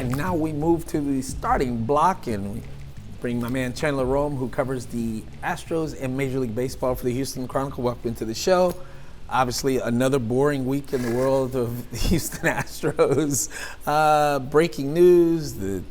And now we move to the starting block, and we bring my man Chandler Rome, who covers the Astros and Major League Baseball for the Houston Chronicle. Welcome to the show. Obviously, another boring week in the world of the Houston Astros. Breaking news, the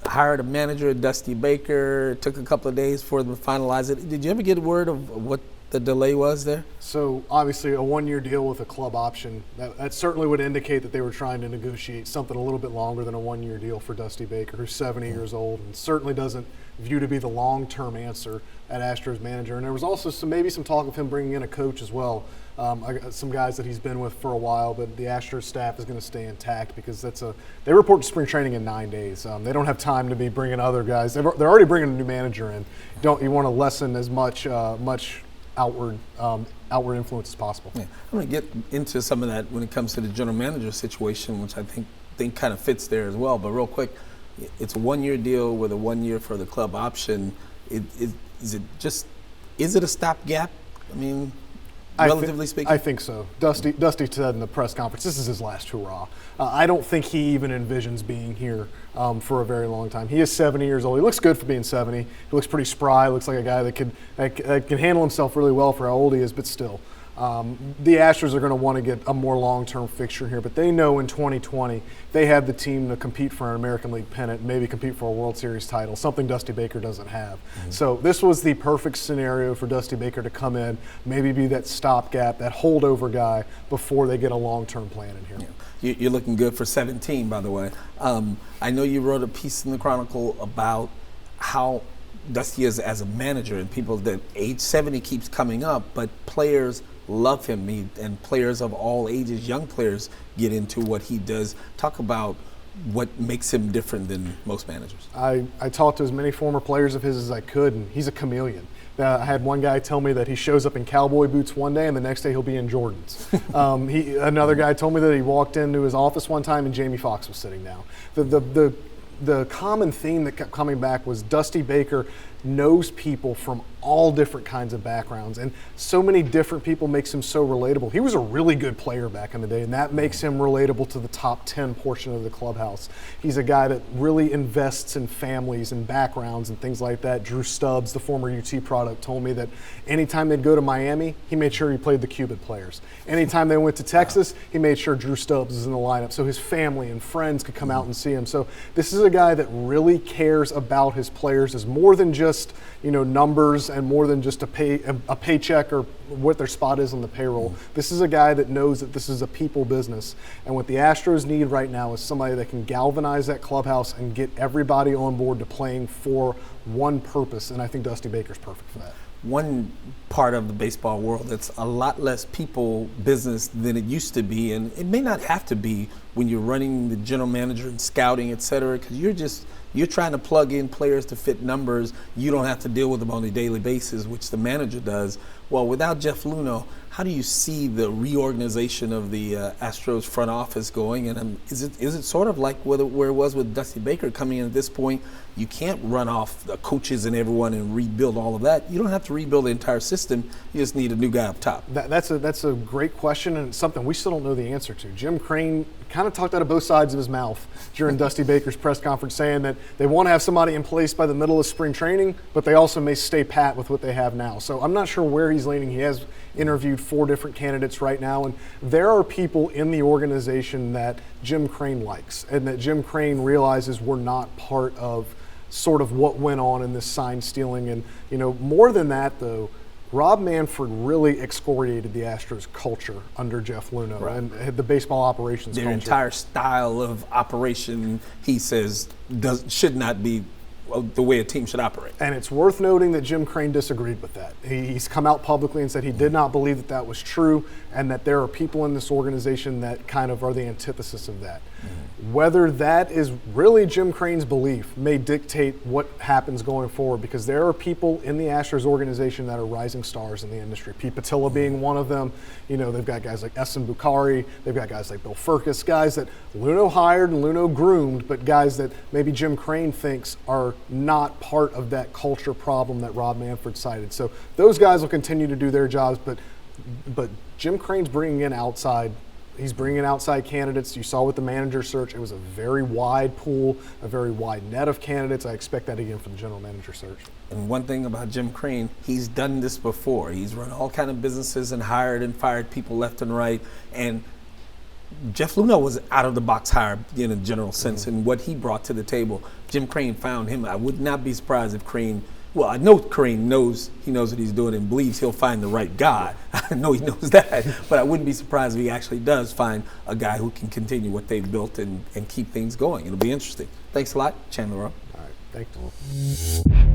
hired a manager, Dusty Baker. It took a couple of days for them to finalize it. Did you ever get word of what the delay was there? So obviously a one-year deal with a club option, that certainly would indicate that they were trying to negotiate something a little bit longer than a one-year deal for Dusty Baker, who's 70 years old and certainly doesn't view to be the long-term answer at Astros manager. And there was also maybe some talk of him bringing in a coach as well. Some guys that he's been with for a while, but the Astros staff is going to stay intact because they report to spring training in 9 days. They don't have time to be bringing other guys. They're already bringing a new manager in. You want to lessen as much outward influence as possible. Yeah. I'm going to get into some of that when it comes to the general manager situation, which I think kind of fits there as well. But real quick, it's a one-year deal with a 1 year for the club option. Is it a stopgap? I mean, relatively speaking? I think so. Dusty said in the press conference, this is his last hurrah. I don't think he even envisions being here for a very long time. He is 70 years old. He looks good for being 70. He looks pretty spry. Looks like a guy that can handle himself really well for how old he is, but still. The Astros are going to want to get a more long-term fixture here, but they know in 2020 they have the team to compete for an American League pennant, maybe compete for a World Series title, something Dusty Baker doesn't have. Mm-hmm. So this was the perfect scenario for Dusty Baker to come in, maybe be that stopgap, that holdover guy before they get a long-term plan in here. Yeah. You're looking good for 17, by the way. I know you wrote a piece in the Chronicle about how Dusty is as a manager, and people that age 70 keeps coming up, but players love him, and players of all ages, young players, get into what he does. Talk about what makes him different than most managers. I talked to as many former players of his as I could, and he's a chameleon. I had one guy tell me that he shows up in cowboy boots one day and the next day he'll be in Jordans. Another guy told me that he walked into his office one time and Jamie Foxx was sitting down. The common theme that kept coming back was Dusty Baker knows people from all different kinds of backgrounds, and so many different people makes him so relatable. He was a really good player back in the day, and that makes him relatable to the top 10 portion of the clubhouse. He's a guy that really invests in families and backgrounds and things like that. Drew Stubbs, the former UT product, told me that anytime they'd go to Miami, he made sure he played the Cuban players. Anytime they went to Texas, he made sure Drew Stubbs was in the lineup so his family and friends could come out and see him. So this is a guy that really cares about his players as more than just numbers and more than just a paycheck or what their spot is on the payroll. Mm-hmm. This is a guy that knows that this is a people business. And what the Astros need right now is somebody that can galvanize that clubhouse and get everybody on board to playing for one purpose. And I think Dusty Baker's perfect for that. One part of the baseball world that's a lot less people business than it used to be, and it may not have to be when you're running the general manager and scouting, et cetera, because you're trying to plug in players to fit numbers. You don't have to deal with them on a daily basis, which the manager does. Well, without Jeff Luhnow, how do you see the reorganization of the Astros front office going? And is it sort of like where it was with Dusty Baker coming in at this point? You can't run off the coaches and everyone and rebuild all of that. You don't have to rebuild the entire system. You just need a new guy up top. That's a great question, and it's something we still don't know the answer to. Jim Crane kind of talked out of both sides of his mouth during Dusty Baker's press conference, saying that they want to have somebody in place by the middle of spring training, but they also may stay pat with what they have now. So I'm not sure where he's leaning. He has interviewed 4 different candidates right now, and there are people in the organization that Jim Crane likes and that Jim Crane realizes were not part of sort of what went on in this sign stealing. And more than that, though, Rob Manfred really excoriated the Astros culture under Jeff Luhnow, right, and the baseball operations Their culture. entire style of operation, he says, should not be the way a team should operate. And it's worth noting that Jim Crane disagreed with that. He's come out publicly and said he did not believe that was true, and that there are people in this organization that kind of are the antithesis of that. Mm-hmm. Whether that is really Jim Crane's belief may dictate what happens going forward, because there are people in the Astros organization that are rising stars in the industry. Pete Patilla being one of them. They've got guys like Essen Bukhari. They've got guys like Bill Furcus, guys that Luhnow hired and Luhnow groomed, but guys that maybe Jim Crane thinks are not part of that culture problem that Rob Manfred cited. So those guys will continue to do their jobs, but Jim Crane's bringing in outside He's bringing outside candidates. You saw with the manager search, it was a very wide pool, a very wide net of candidates. I expect that again for the general manager search. And one thing about Jim Crane, he's done this before. He's run all kind of businesses and hired and fired people left and right. And Jeff Luna was out of the box hire in a general sense, and what he brought to the table. Jim Crane found him. I would not be surprised if Crane, well, I know Crane knows what he's doing and believes he'll find the right guy. I know he knows that, but I wouldn't be surprised if he actually does find a guy who can continue what they've built and keep things going. It'll be interesting. Thanks a lot, Chandler Rome. All right, thank you.